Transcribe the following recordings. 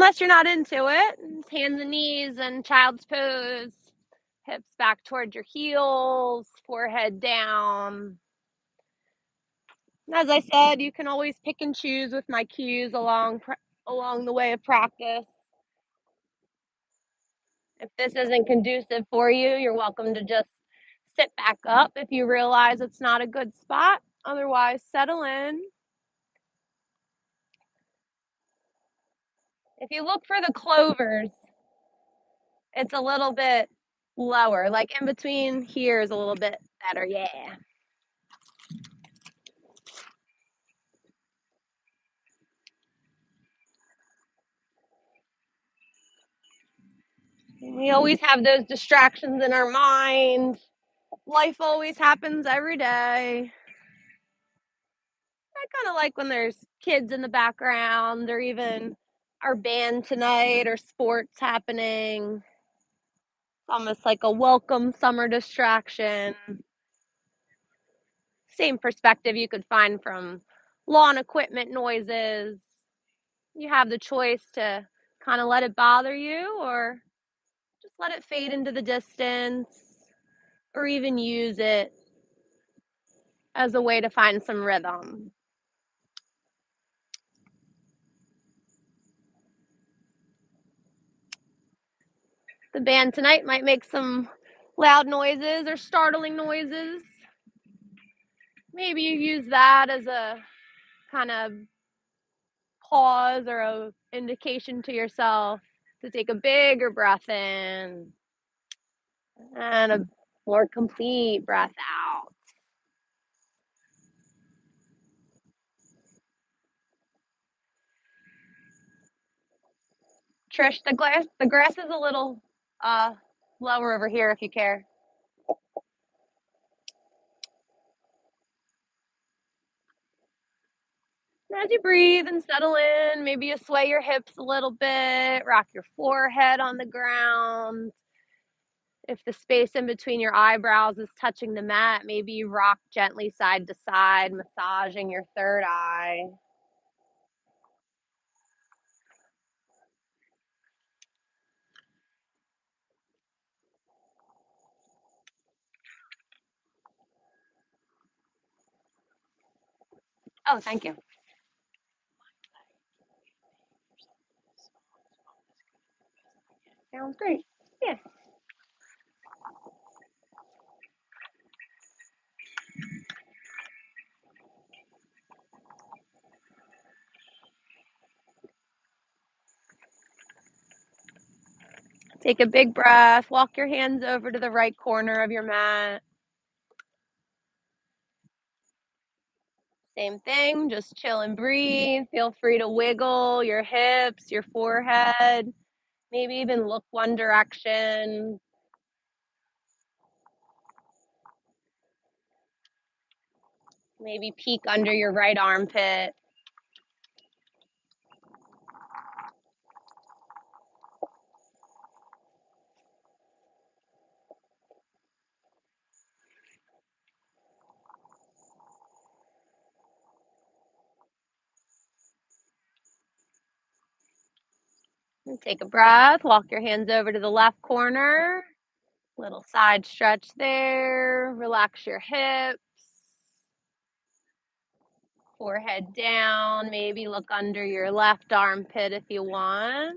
unless you're not into it, hands and knees and child's pose, hips back towards your heels, forehead down. And as I said, you can always pick and choose with my cues along the way of practice. If this isn't conducive for you, you're welcome to just sit back up if you realize it's not a good spot. Otherwise, settle in. If you look for the clovers, it's a little bit lower, like in between here is a little bit better. Yeah. We always have those distractions in our mind. Life always happens every day. I kind of like when there's kids in the background or even our band tonight or sports happening. It's almost like a welcome summer distraction. Same perspective you could find from lawn equipment noises. You have the choice to kind of let it bother you or just let it fade into the distance or even use it as a way to find some rhythm. The band tonight might make some loud noises or startling noises. Maybe you use that as a kind of pause or a indication to yourself to take a bigger breath in and a more complete breath out. Trish, the grass is a little lower over here if you care. As you breathe and settle in, maybe you sway your hips a little bit, rock your forehead on the ground. If the space in between your eyebrows is touching the mat, maybe you rock gently side to side, massaging your third eye. Oh, thank you. Sounds great. Yeah. Take a big breath. Walk your hands over to the right corner of your mat. Same thing, just chill and breathe. Feel free to wiggle your hips, your forehead, maybe even look one direction. Maybe peek under your right armpit. And take a breath. Walk your hands over to the left corner. Little side stretch there. Relax your hips. Forehead down. Maybe look under your left armpit if you want.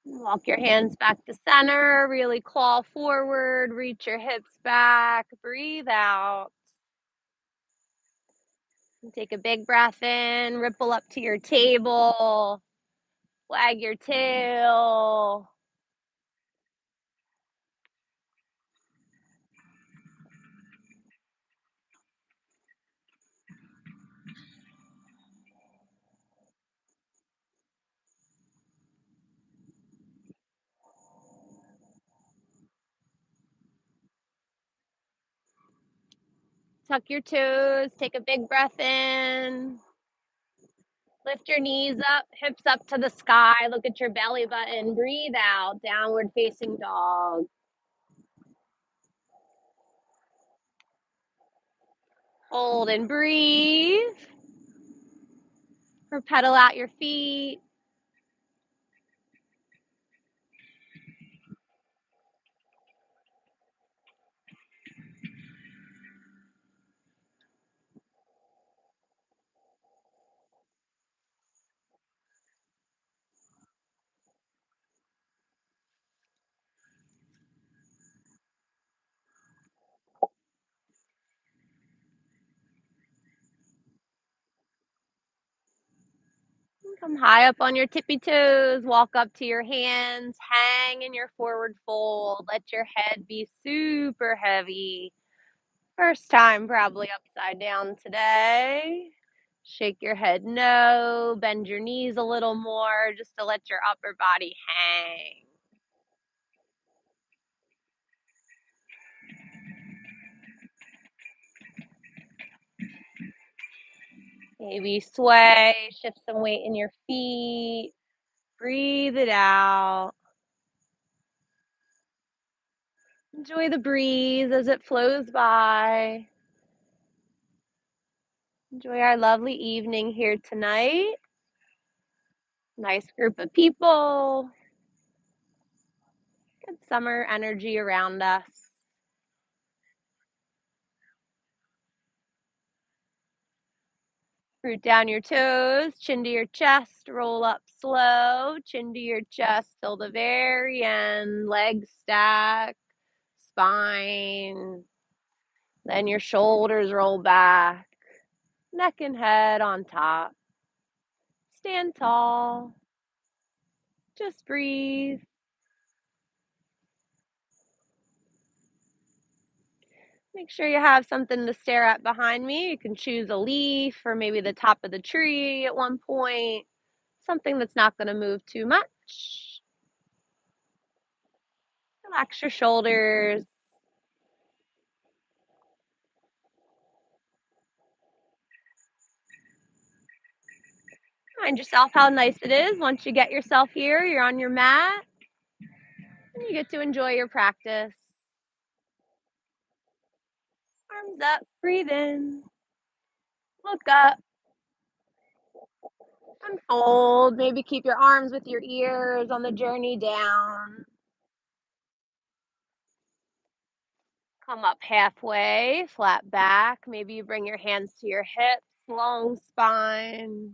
Walk your hands back to center. Really claw forward. Reach your hips back. Breathe out. And take a big breath in. Ripple up to your table. Wag your tail. Tuck your toes, take a big breath in. Lift your knees up, hips up to the sky. Look at your belly button. Breathe out, downward facing dog. Hold and breathe. Or pedal out your feet. Come high up on your tippy toes. Walk up to your hands. Hang in your forward fold. Let your head be super heavy. First time probably upside down today. Shake your head no. Bend your knees a little more just to let your upper body hang. Maybe sway, shift some weight in your feet. Breathe it out. Enjoy the breeze as it flows by. Enjoy our lovely evening here tonight. Nice group of people. Good summer energy around us. Root down your toes, chin to your chest, roll up slow, chin to your chest till the very end. Legs stack, spine. Then your shoulders roll back, neck and head on top. Stand tall. Just breathe. Make sure you have something to stare at behind me. You can choose a leaf or maybe the top of the tree at one point. Something that's not going to move too much. Relax your shoulders. Remind yourself how nice it is once you get yourself here. You're on your mat and you get to enjoy your practice. Arms up, breathe in, look up, unfold. Maybe keep your arms with your ears on the journey down. Come up halfway, flat back. Maybe you bring your hands to your hips, long spine.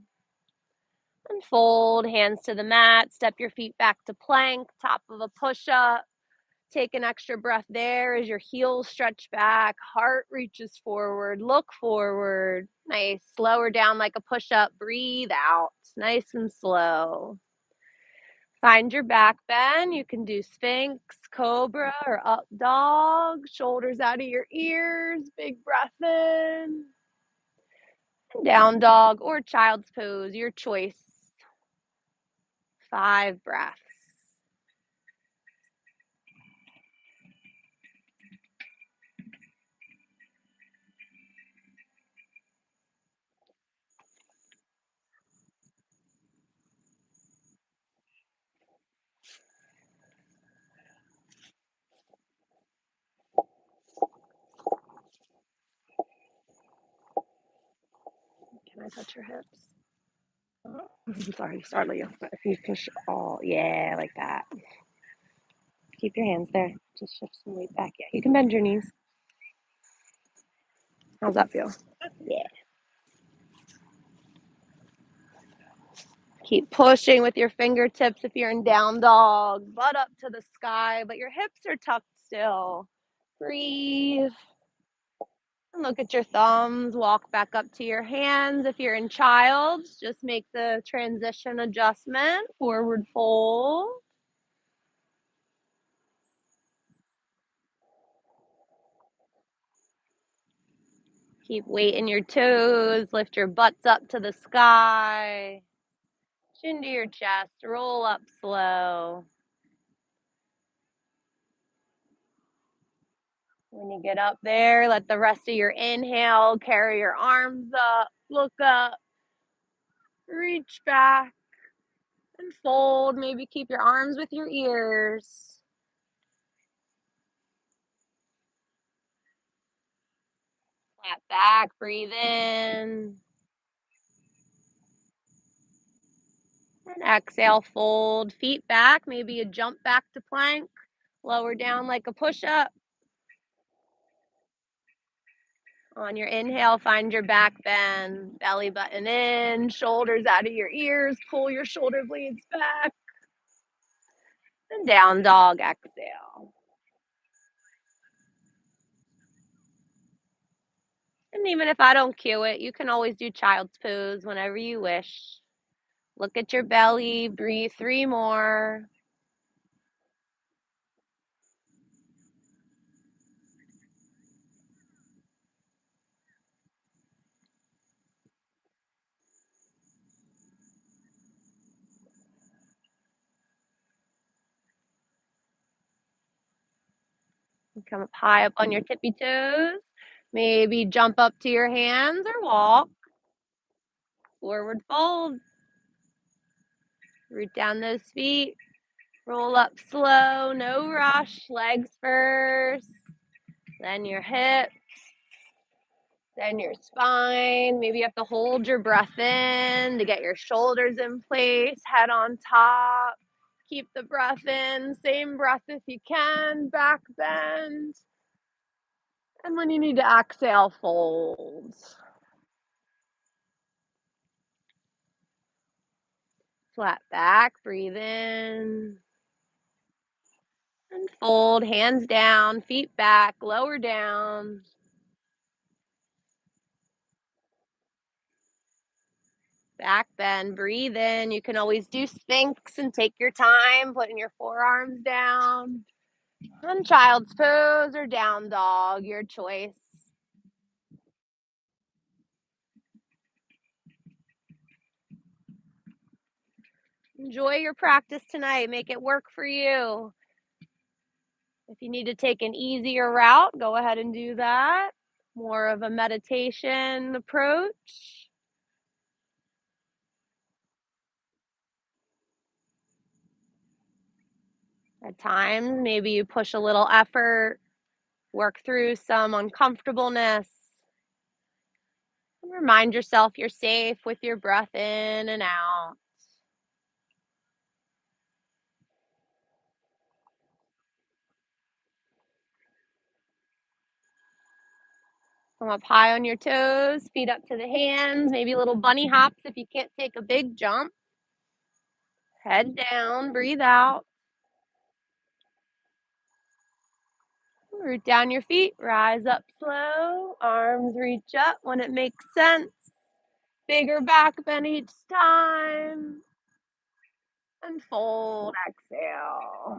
Unfold, hands to the mat. Step your feet back to plank, top of a push-up. Take an extra breath there as your heels stretch back, heart reaches forward, look forward. Nice. Slower down like a push-up. Breathe out. Nice and slow. Find your back bend. You can do Sphinx, Cobra, or Up Dog. Shoulders out of your ears. Big breath in. Down Dog or Child's Pose, your choice. 5 breaths. Can I touch your hips? I'm sorry to startle you, but if you push all, yeah, like that. Keep your hands there. Just shift some weight back. Yeah, you can bend your knees. How's that feel? Yeah. Keep pushing with your fingertips if you're in down dog. Butt up to the sky, but your hips are tucked still. Breathe. And look at your thumbs. Walk back up to your hands. If you're in child's, just make the transition adjustment. Forward fold. Keep weight in your toes. Lift your butts up to the sky. Chin to your chest. Roll up slow. When you get up there, let the rest of your inhale carry your arms up, look up, reach back, and fold. Maybe keep your arms with your ears. Flat back, breathe in. And exhale, fold. Feet back, maybe you jump back to plank. Lower down like a push-up. On your inhale, find your back bend. Belly button in, shoulders out of your ears. Pull your shoulder blades back. And down dog, exhale. And even if I don't cue it, you can always do child's pose whenever you wish. Look at your belly, breathe 3 more. Come up high up on your tippy toes. Maybe jump up to your hands or walk. Forward fold. Root down those feet. Roll up slow, no rush. Legs first, then your hips, then your spine. Maybe you have to hold your breath in to get your shoulders in place, head on top. Keep the breath in, same breath if you can, back bend. And when you need to exhale, fold. Flat back, breathe in. And fold, hands down, feet back, lower down. Back bend, breathe in. You can always do Sphinx and take your time, putting your forearms down. And child's pose or down dog, your choice. Enjoy your practice tonight. Make it work for you. If you need to take an easier route, go ahead and do that. More of a meditation approach. At times, maybe you push a little effort, work through some uncomfortableness. And remind yourself you're safe with your breath in and out. Come up high on your toes, feet up to the hands, maybe little bunny hops if you can't take a big jump. Head down, breathe out. Root down your feet, rise up slow, arms reach up when it makes sense. Bigger back bend each time. And fold, exhale.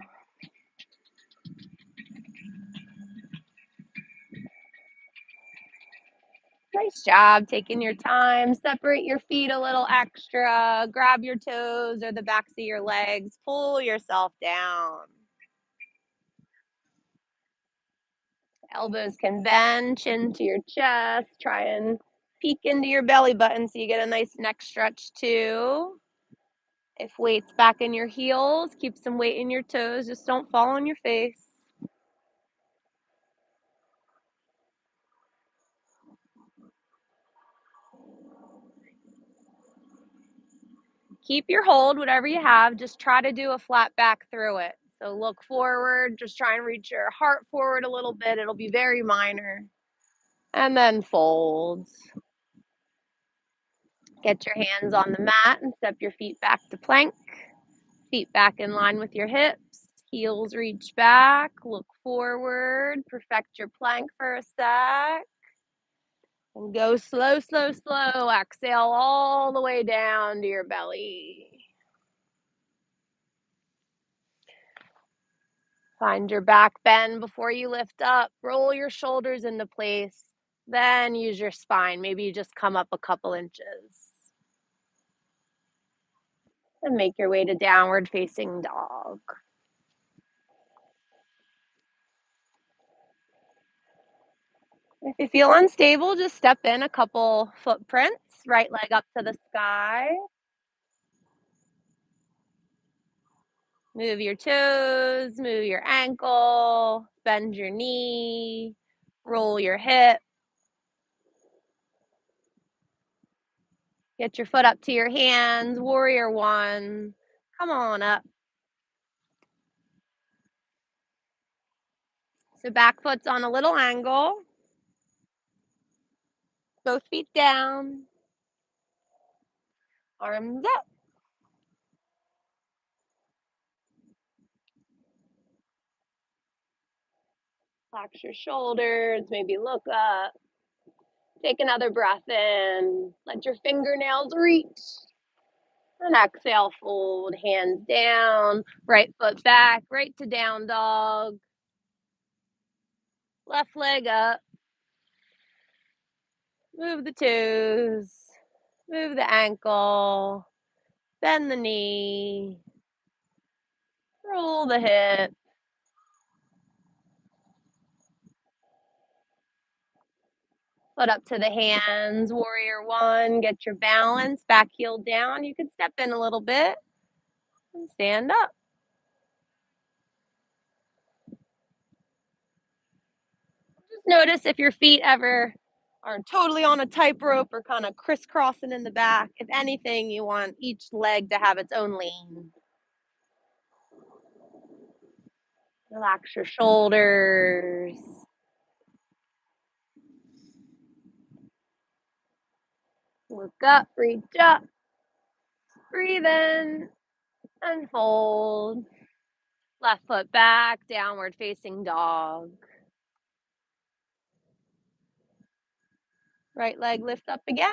Nice job taking your time. Separate your feet a little extra. Grab your toes or the backs of your legs. Pull yourself down. Elbows can bend, chin to your chest. Try and peek into your belly button so you get a nice neck stretch too. If weight's back in your heels, keep some weight in your toes. Just don't fall on your face. Keep your hold, whatever you have. Just try to do a flat back through it. So look forward. Just try and reach your heart forward a little bit. It'll be very minor. And then fold. Get your hands on the mat and step your feet back to plank. Feet back in line with your hips. Heels reach back. Look forward. Perfect your plank for a sec. And go slow, slow, slow. Exhale all the way down to your belly. Find your back bend before you lift up. Roll your shoulders into place. Then use your spine. Maybe you just come up a couple inches. And make your way to downward facing dog. If you feel unstable, just step in a couple footprints, right leg up to the sky. Move your toes, move your ankle, bend your knee, roll your hip. Get your foot up to your hands, warrior one. Come on up. So back foot's on a little angle, both feet down, arms up. Relax your shoulders, maybe look up. Take another breath in. Let your fingernails reach. And exhale, fold, hands down, right foot back, right to down dog. Left leg up. Move the toes. Move the ankle. Bend the knee. Roll the hip. Foot up to the hands, warrior one. Get your balance, back heel down. You can step in a little bit and stand up. Just notice if your feet ever are totally on a tightrope or kind of crisscrossing in the back. If anything, you want each leg to have its own lane. Relax your shoulders. Look up, reach up. Breathe in and fold. Left foot back, downward facing dog. Right leg lifts up again.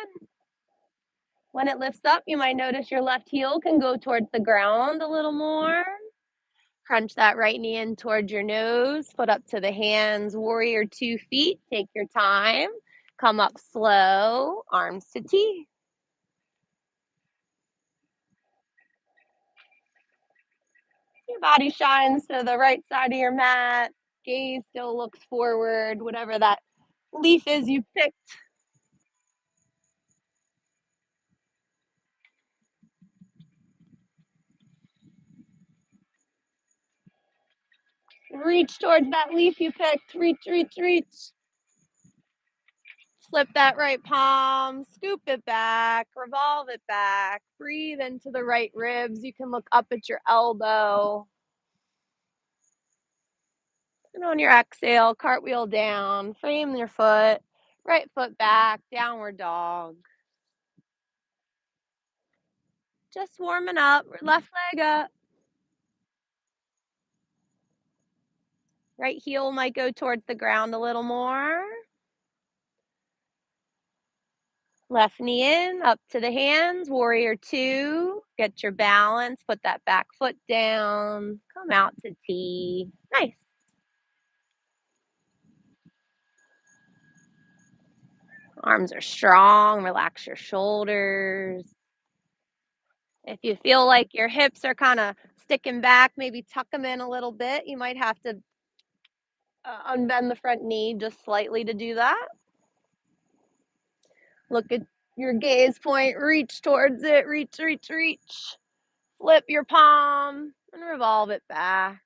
When it lifts up, you might notice your left heel can go towards the ground a little more. Crunch that right knee in towards your nose. Foot up to the hands, warrior 2 feet. Take your time. Come up slow, arms to T. Your body shines to the right side of your mat. Gaze still looks forward, whatever that leaf is you picked. Reach towards that leaf you picked. Reach, reach, reach. Flip that right palm, scoop it back, revolve it back. Breathe into the right ribs. You can look up at your elbow. And on your exhale, cartwheel down, frame your foot, right foot back, downward dog. Just warming up, left leg up. Right heel might go towards the ground a little more. Left knee in, up to the hands, warrior 2. Get your balance, put that back foot down, come out to T. Nice. Arms are strong, relax your shoulders. If you feel like your hips are kind of sticking back, maybe tuck them in a little bit. You might have to unbend the front knee just slightly to do that. Look at your gaze point, reach towards it, reach, reach, reach. Flip your palm and revolve it back.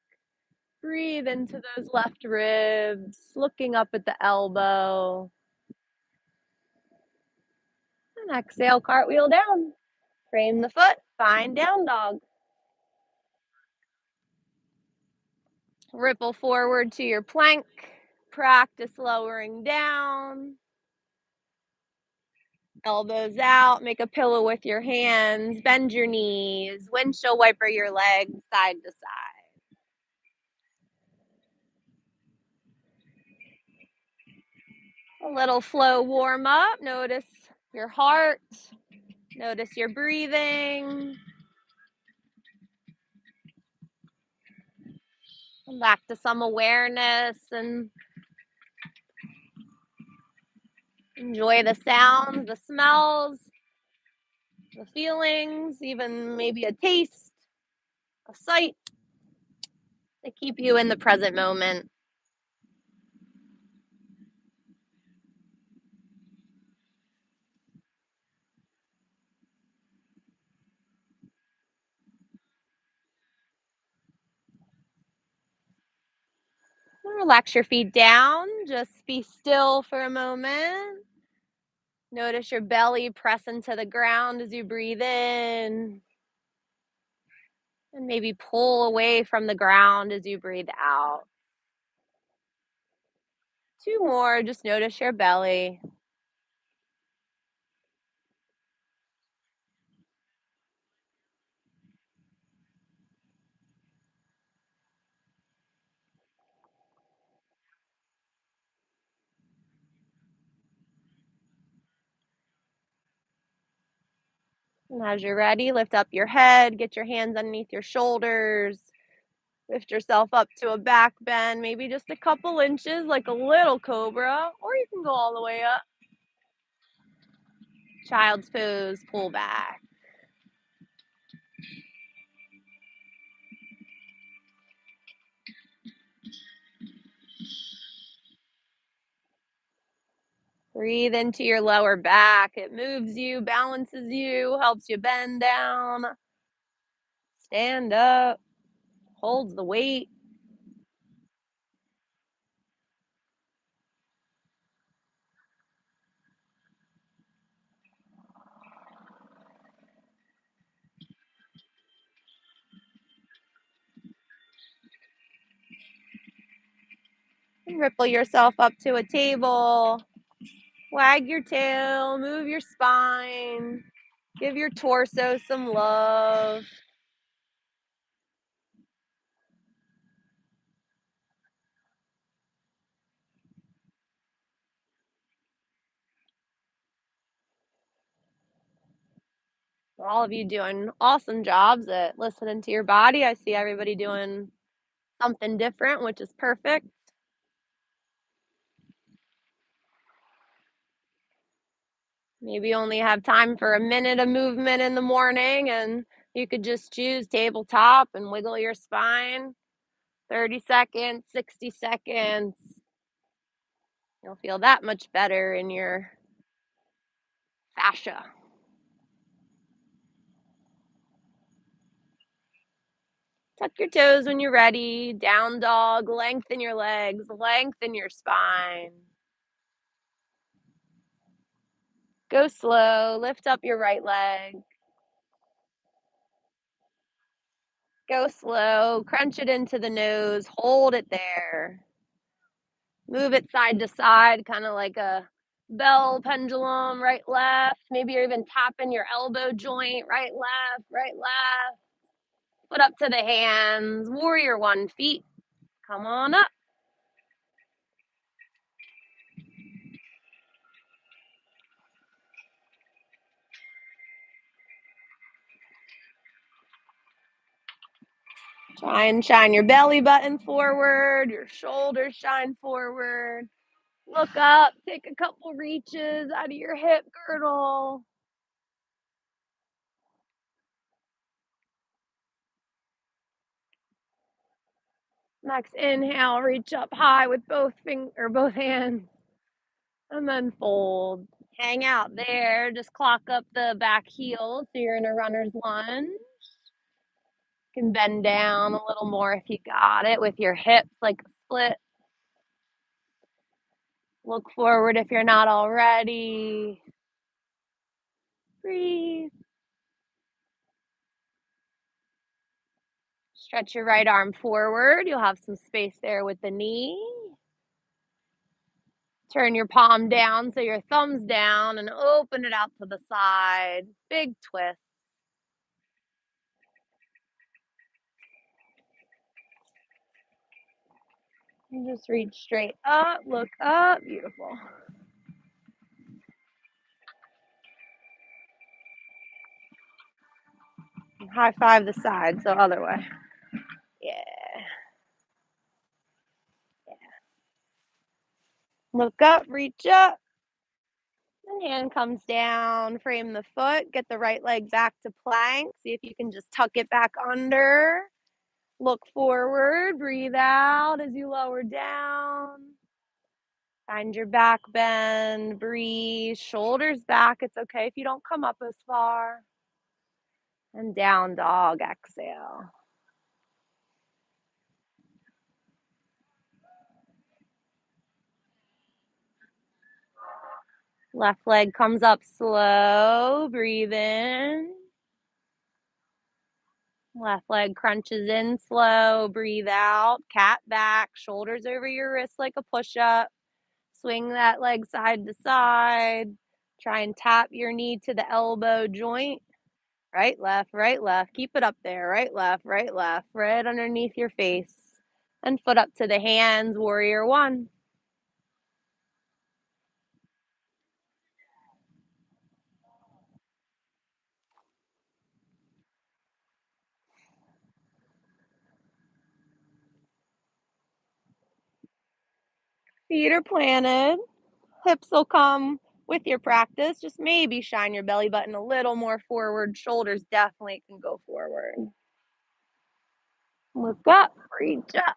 Breathe into those left ribs, looking up at the elbow. And exhale, cartwheel down. Frame the foot, find down dog. Ripple forward to your plank. Practice lowering down. Elbows out, make a pillow with your hands, bend your knees, windshield wiper your legs side to side. A little flow warm up. Notice your heart, notice your breathing. Come back to some awareness and enjoy the sounds, the smells, the feelings, even maybe a taste, a sight to keep you in the present moment. Relax your feet down. Just be still for a moment. Notice your belly press into the ground as you breathe in. And maybe pull away from the ground as you breathe out. Two more. Just notice your belly. And as you're ready, lift up your head, get your hands underneath your shoulders, lift yourself up to a back bend, maybe just a couple inches like a little cobra, or you can go all the way up. Child's pose, pull back. Breathe into your lower back. It moves you, balances you, helps you bend down, stand up, holds the weight. Ripple yourself up to a table. Wag your tail, move your spine, give your torso some love. All of you doing awesome jobs at listening to your body. I see everybody doing something different, which is perfect. Maybe you only have time for a minute of movement in the morning, and you could just choose tabletop and wiggle your spine. 30 seconds, 60 seconds. You'll feel that much better in your fascia. Tuck your toes when you're ready. Down dog. Lengthen your legs. Lengthen your spine. Go slow. Lift up your right leg. Go slow. Crunch it into the nose. Hold it there. Move it side to side, kind of like a bell pendulum, right, left. Maybe you're even tapping your elbow joint, right, left, right, left. Foot up to the hands. Warrior one, feet. Come on up. Try and shine your belly button forward, your shoulders shine forward. Look up, take a couple reaches out of your hip girdle. Next inhale, reach up high with both hands, and then fold. Hang out there. Just clock up the back heel so you're in a runner's lunge. You can bend down a little more if you got it with your hips like a split. Look forward if you're not already. Breathe. Stretch your right arm forward. You'll have some space there with the knee. Turn your palm down so your thumb's down and open it out to the side. Big twist. And just reach straight up, look up. Beautiful. High five the side, so other way. Yeah. Look up, reach up. And hand comes down, frame the foot, get the right leg back to plank. See if you can just tuck it back under. Look forward, breathe out as you lower down. Find your back bend, breathe, shoulders back. It's okay if you don't come up as far. And down dog, exhale. Left leg comes up slow, breathe in. Left leg crunches in slow, breathe out, cat back, shoulders over your wrist like a push-up. Swing that leg side to side. Try and tap your knee to the elbow joint. Right, left, right, left. Keep it up there. Right, left, right underneath your face. And foot up to the hands, warrior one. Feet are planted. Hips will come with your practice. Just maybe shine your belly button a little more forward. Shoulders definitely can go forward. Look up, reach up.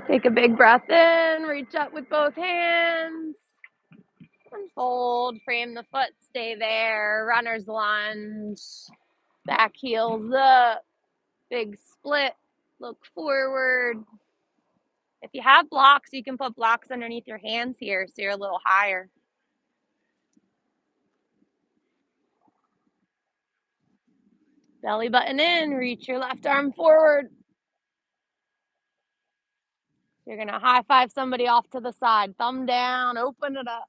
Take a big breath in, reach up with both hands. And fold, frame the foot, stay there. Runner's lunge. Back heels up. Big split. Look forward. If you have blocks, you can put blocks underneath your hands here so you're a little higher. Belly button in, reach your left arm forward. You're going to high five somebody off to the side. Thumb down, open it up.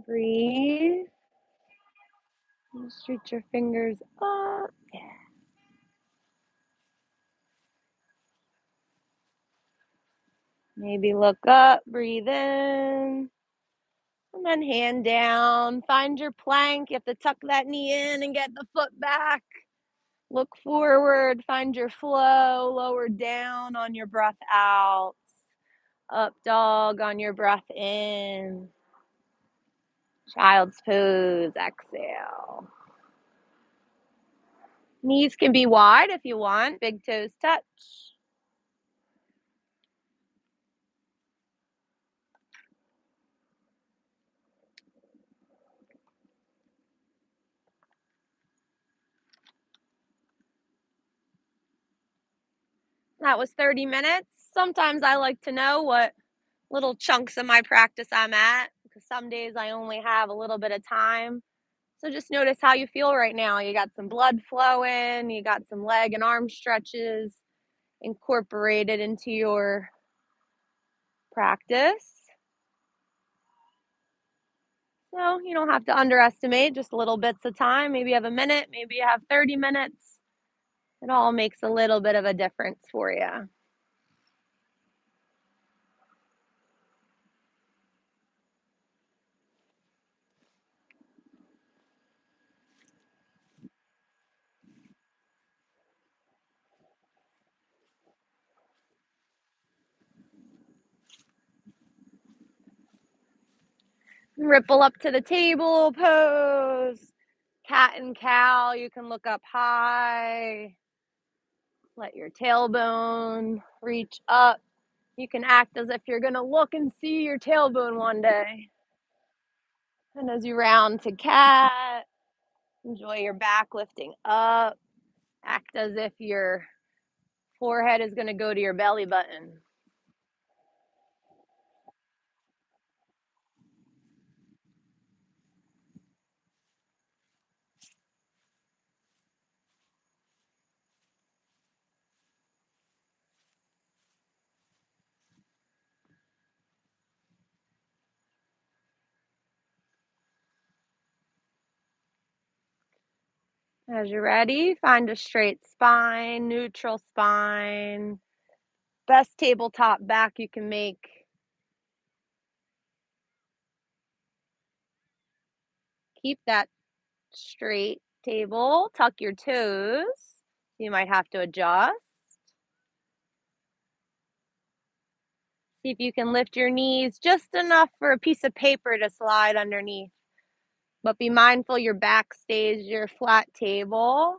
Breathe. Just reach your fingers up. Yeah. Maybe look up, breathe in. And then hand down. Find your plank. You have to tuck that knee in and get the foot back. Look forward. Find your flow. Lower down on your breath out. Up dog on your breath in. Child's pose. Exhale. Knees can be wide if you want. Big toes touch. That was 30 minutes. Sometimes I like to know what little chunks of my practice I'm at because some days I only have a little bit of time. So just notice how you feel right now. You got some blood flowing, you got some leg and arm stretches incorporated into your practice. So you don't have to underestimate just little bits of time. Maybe you have a minute, maybe you have 30 minutes. It all makes a little bit of a difference for you. Ripple up to the table pose. Cat and cow, you can look up high. Let your tailbone reach up. You can act as if you're going to look and see your tailbone one day. And as you round to cat, enjoy your back lifting up. Act as if your forehead is going to go to your belly button. As you're ready, find a straight spine, neutral spine. Best tabletop back you can make. Keep that straight table. Tuck your toes. You might have to adjust. See if you can lift your knees just enough for a piece of paper to slide underneath. But be mindful your back stays your flat table.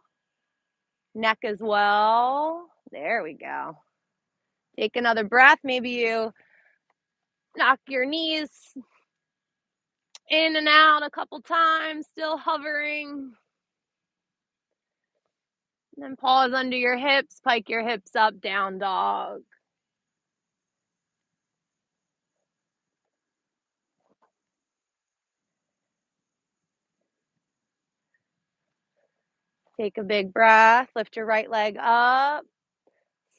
Neck as well. There we go. Take another breath. Maybe you knock your knees in and out a couple times, still hovering. And then pause under your hips, pike your hips up, down dog. Take a big breath, lift your right leg up.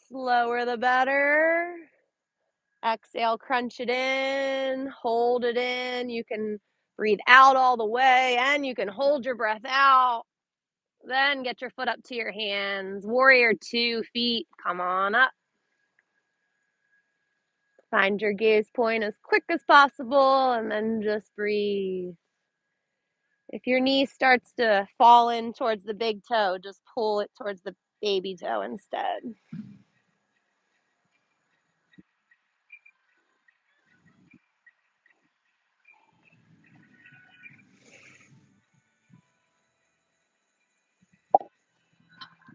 Slower the better. Exhale, crunch it in, hold it in. You can breathe out all the way and you can hold your breath out. Then get your foot up to your hands. Warrior 2, feet, come on up. Find your gaze point as quick as possible and then just breathe. If your knee starts to fall in towards the big toe, just pull it towards the baby toe instead.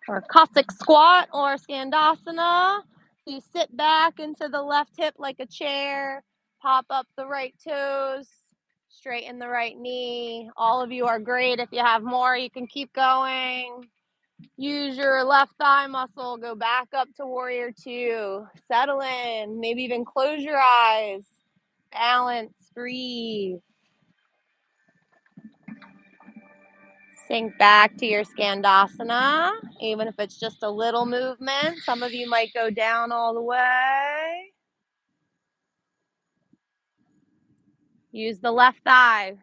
Or Cossack squat or Skandasana. So you sit back into the left hip like a chair, pop up the right toes, straighten the right knee. All of you are great. If you have more, you can keep going. Use your left thigh muscle. Go back up to warrior 2. Settle in. Maybe even close your eyes. Balance. Breathe. Sink back to your Skandasana, even if it's just a little movement. Some of you might go down all the way. Use the left thigh.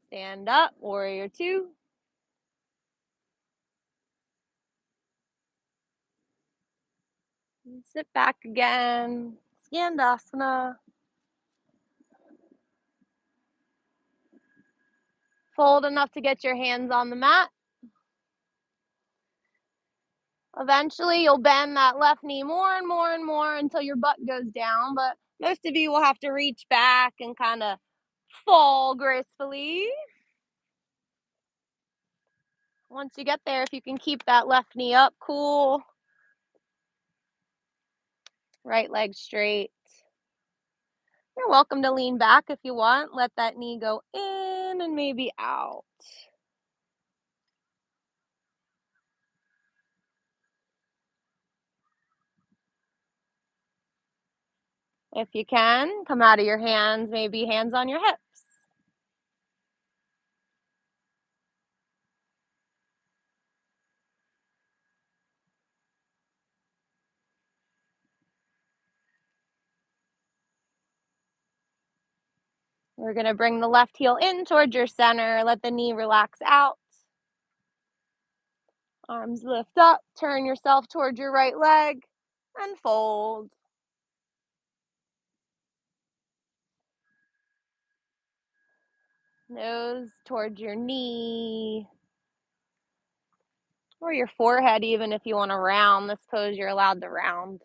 Stand up, warrior 2. And sit back again, Skandasana. Fold enough to get your hands on the mat. Eventually, you'll bend that left knee more and more and more until your butt goes down, but most of you will have to reach back and kind of fall gracefully. Once you get there, if you can keep that left knee up, cool. Right leg straight. You're welcome to lean back if you want. Let that knee go in and maybe out. If you can, come out of your hands, maybe hands on your hips. We're going to bring the left heel in towards your center. Let the knee relax out. Arms lift up. Turn yourself towards your right leg and fold. Nose towards your knee or your forehead, even if you want to round this pose, you're allowed to round.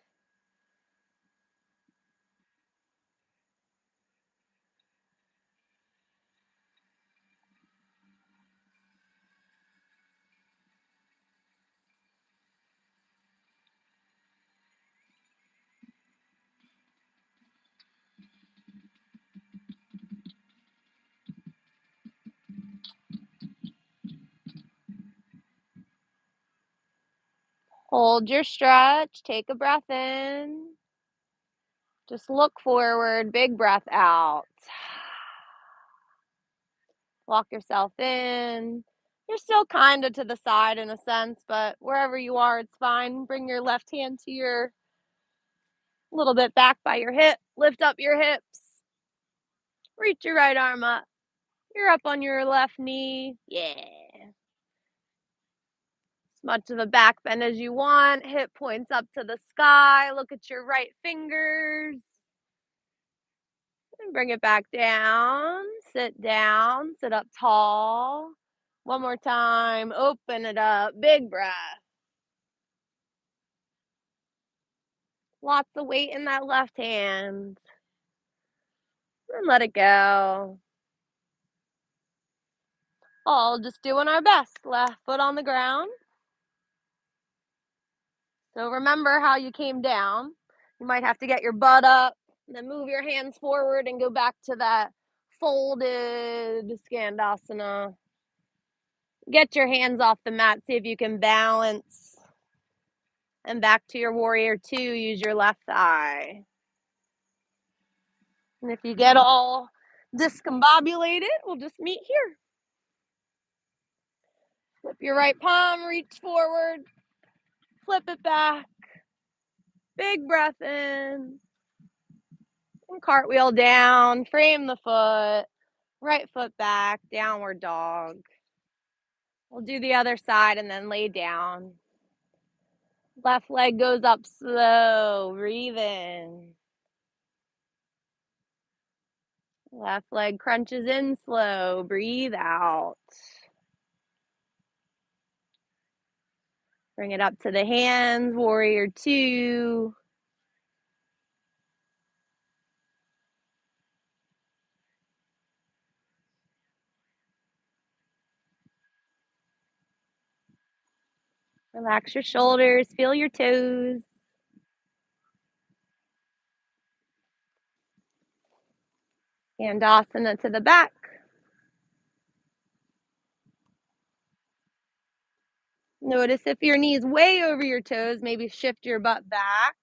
Hold your stretch. Take a breath in. Just look forward. Big breath out. Walk yourself in. You're still kind of to the side in a sense, but wherever you are, it's fine. Bring your left hand to your little bit back by your hip. Lift up your hips. Reach your right arm up. You're up on your left knee. Yeah. As much of a back bend as you want. Hip points up to the sky. Look at your right fingers. And bring it back down. Sit down. Sit up tall. One more time. Open it up. Big breath. Lots of weight in that left hand. And let it go. All just doing our best. Left foot on the ground. So remember how you came down. You might have to get your butt up and then move your hands forward and go back to that folded Skandasana. Get your hands off the mat, see if you can balance. And back to your warrior two, use your left thigh. And if you get all discombobulated, we'll just meet here. Flip your right palm, reach forward, flip it back. Big breath in. And cartwheel down, frame the foot, right foot back, downward dog. We'll do the other side and then lay down. Left leg goes up slow, breathe in. Left leg crunches in slow, breathe out. Bring it up to the hands, warrior two. Relax your shoulders, feel your toes. Skandasana to the back. Notice if your knee's way over your toes, maybe shift your butt back.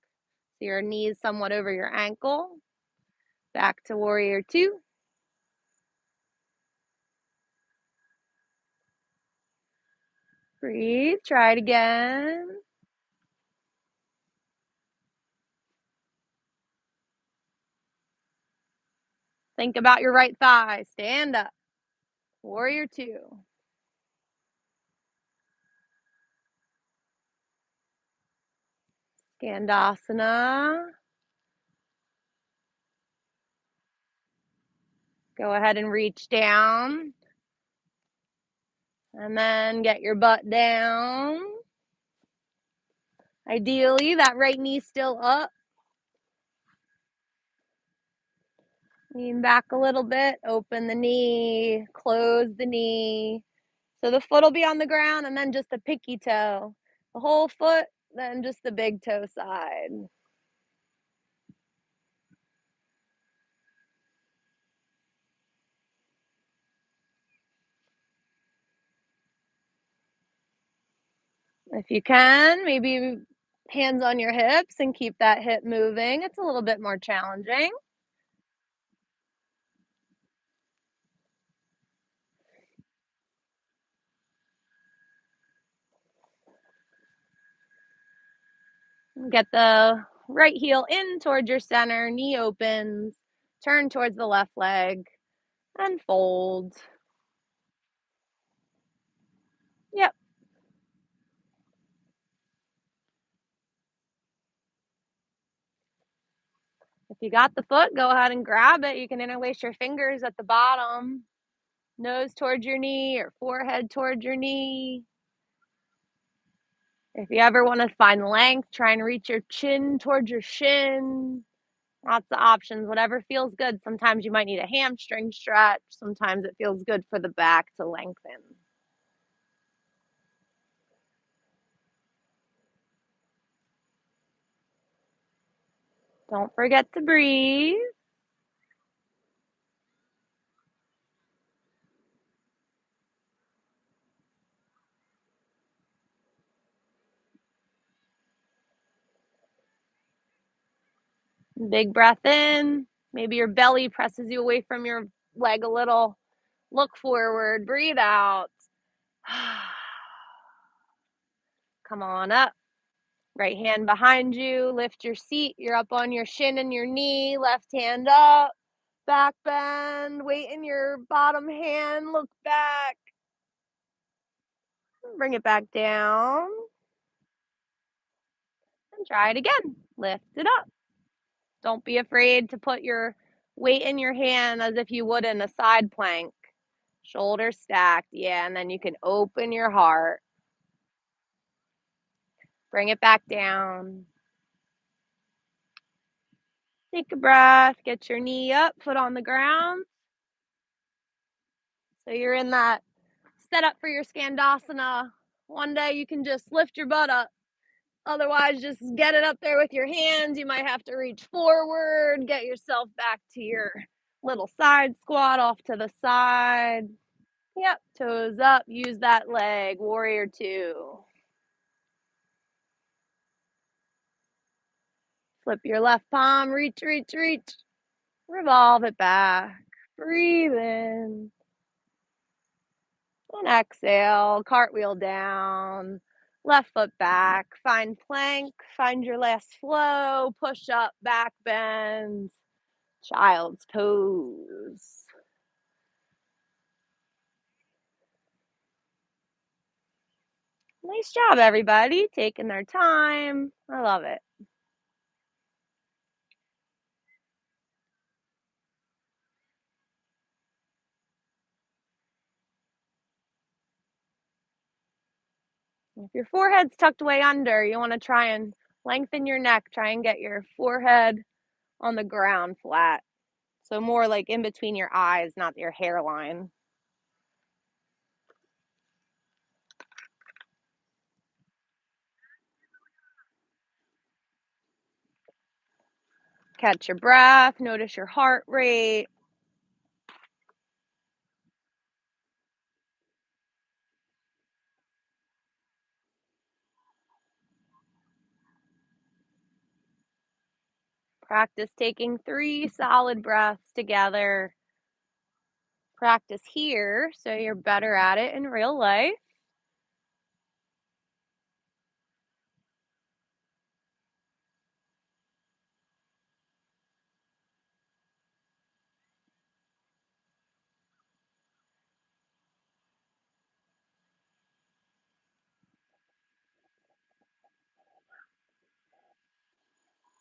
So your knees somewhat over your ankle. Back to warrior two. Breathe, try it again. Think about your right thigh, stand up. Warrior two. Skandasana. Go ahead and reach down. And then get your butt down. Ideally, that right knee still up. Lean back a little bit, open the knee, close the knee. So the foot will be on the ground and then just the picky toe. The whole foot, then just the big toe side. If you can, maybe hands on your hips and keep that hip moving. It's a little bit more challenging. Get the right heel in towards your center, knee opens, turn towards the left leg, and fold. Yep. If you got the foot, go ahead and grab it. You can interlace your fingers at the bottom, nose towards your knee or forehead towards your knee. If you ever want to find length, try and reach your chin towards your shin. Lots of options, whatever feels good. Sometimes you might need a hamstring stretch. Sometimes it feels good for the back to lengthen. Don't forget to breathe. Big breath in. Maybe your belly presses you away from your leg a little. Look forward. Breathe out. Come on up. Right hand behind you. Lift your seat. You're up on your shin and your knee. Left hand up. Back bend. Weight in your bottom hand. Look back. Bring it back down. And try it again. Lift it up. Don't be afraid to put your weight in your hand as if you would in a side plank. Shoulders stacked. Yeah, and then you can open your heart. Bring it back down. Take a breath. Get your knee up, foot on the ground. So you're in that setup for your Skandasana. One day you can just lift your butt up. Otherwise, just get it up there with your hands. You might have to reach forward, get yourself back to your little side squat off to the side. Yep, toes up, use that leg, warrior two. Flip your left palm, reach, reach, reach. Revolve it back. Breathe in. And exhale, cartwheel down. Left foot back. Find plank. Find your last flow. Push up, back bend. Child's pose. Nice job, everybody. Taking their time. I love it. If your forehead's tucked way under, you want to try and lengthen your neck. Try and get your forehead on the ground flat. So more like in between your eyes, not your hairline. Catch your breath. Notice your heart rate. Practice taking 3 solid breaths together. Practice here so you're better at it in real life.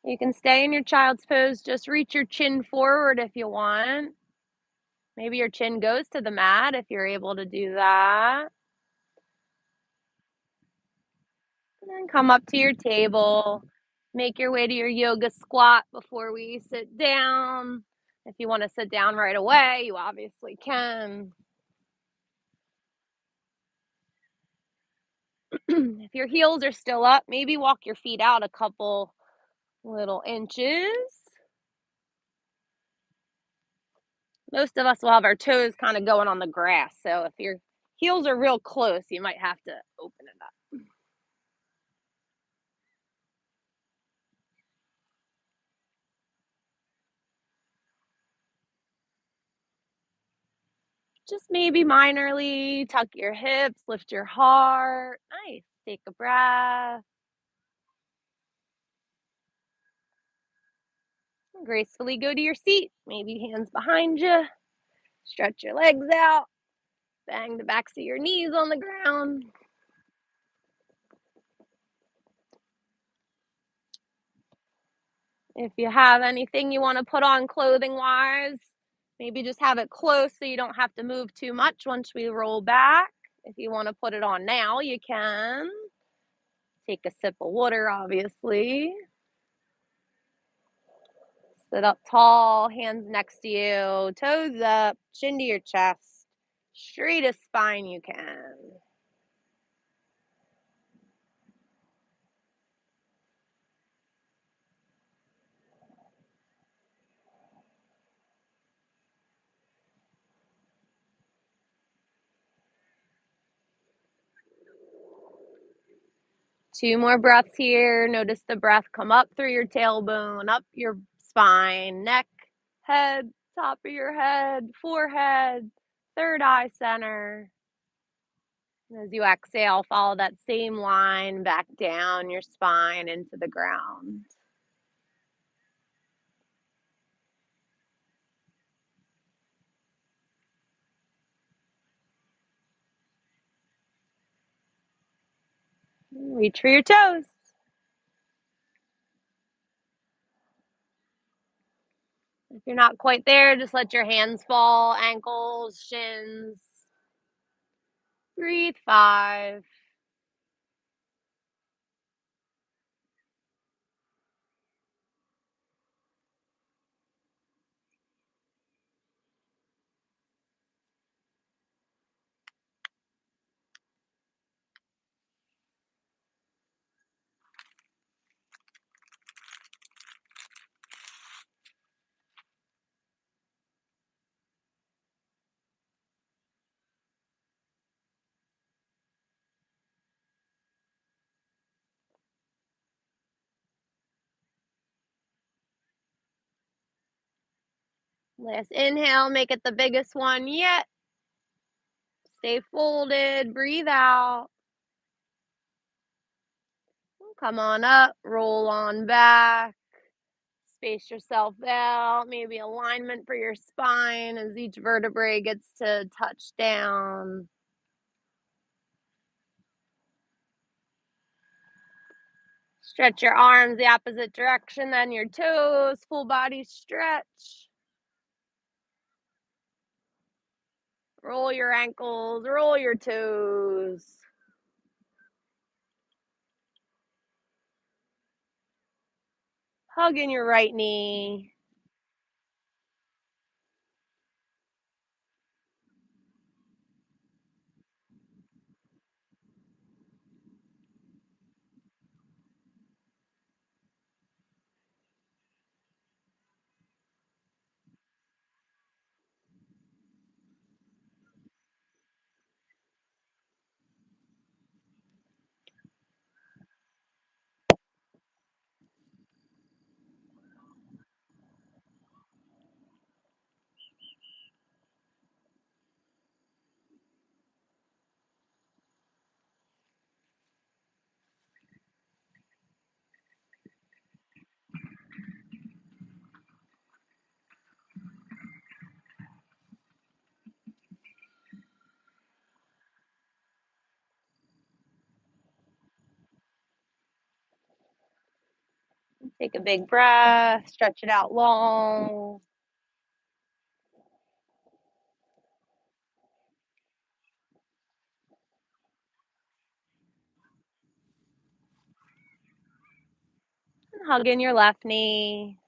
You can stay in your child's pose. Just reach your chin forward if you want. Maybe your chin goes to the mat if you're able to do that. And then come up to your table. Make your way to your yoga squat before we sit down. If you want to sit down right away, you obviously can. If your heels are still up, maybe walk your feet out a couple little inches. Most of us will have our toes kind of going on the grass. So if your heels are real close, you might have to open it up. Just maybe minorly tuck your hips, lift your heart. Nice. Take a breath. Gracefully go to your seat. Maybe hands behind you. Stretch your legs out. Bang the backs of your knees on the ground. If you have anything you want to put on clothing wise, maybe just have it close so you don't have to move too much once we roll back. If you want to put it on now, you can. Take a sip of water, obviously. Sit up tall, hands next to you, toes up, chin to your chest, straightest spine you can. 2 more breaths here. Notice the breath come up through your tailbone, up your spine, neck, head, top of your head, forehead, third eye center. And as you exhale, follow that same line back down your spine into the ground. Reach for your toes. If you're not quite there, just let your hands fall, ankles, shins. Breathe 5. Last inhale, make it the biggest one yet. Stay folded, breathe out. Come on up, roll on back. Space yourself out, maybe alignment for your spine as each vertebrae gets to touch down. Stretch your arms the opposite direction than your toes, full body stretch. Roll your ankles, roll your toes. Hug in your right knee. Take a big breath, stretch it out long. And hug in your left knee.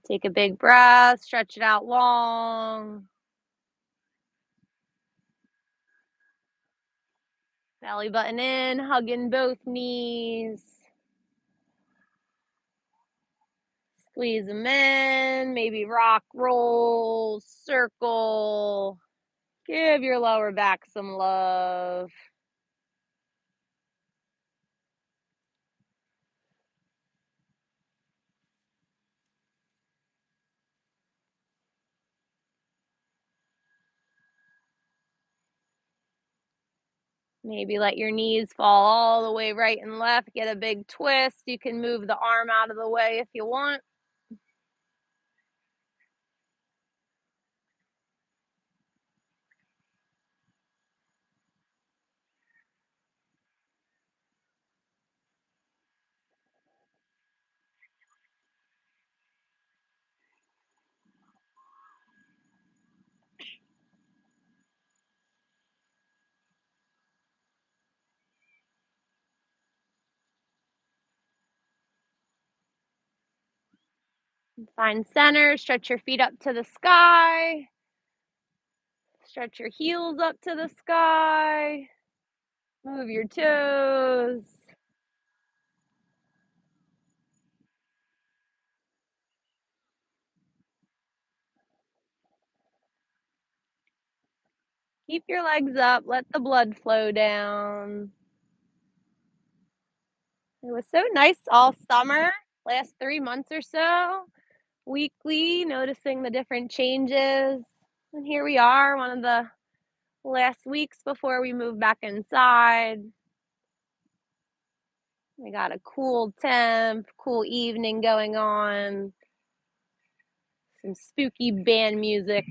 Take a big breath, stretch it out long. Belly button in, hug in both knees. Squeeze them in, maybe rock, roll, circle. Give your lower back some love. Maybe let your knees fall all the way right and left. Get a big twist. You can move the arm out of the way if you want. Find center. Stretch your feet up to the sky. Stretch your heels up to the sky. Move your toes. Keep your legs up. Let the blood flow down. It was so nice all summer, last 3 months or so, weekly, noticing the different changes. And here we are, one of the last weeks before we move back inside. We got a cool temp, cool evening going on, some spooky band music.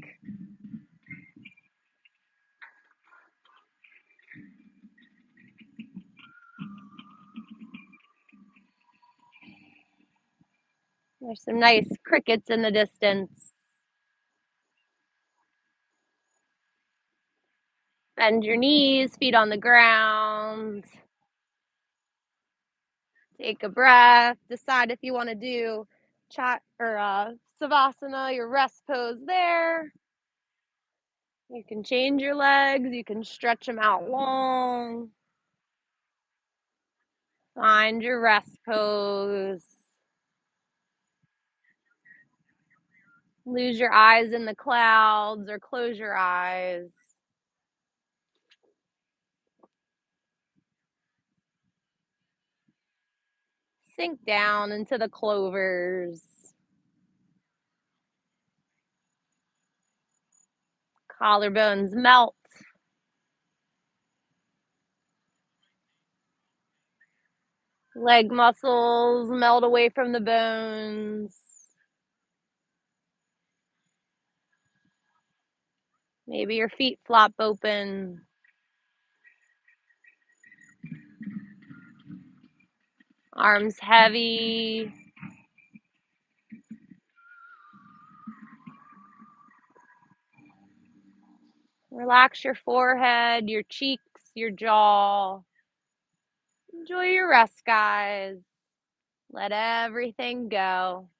There's some nice crickets in the distance. Bend your knees, feet on the ground. Take a breath. Decide if you want to do chat or savasana, your rest pose there. You can change your legs. You can stretch them out long. Find your rest pose. Lose your eyes in the clouds or close your eyes. Sink down into the clovers. Collarbones melt. Leg muscles melt away from the bones. Maybe your feet flop open. Arms heavy. Relax your forehead, your cheeks, your jaw. Enjoy your rest, guys. Let everything go.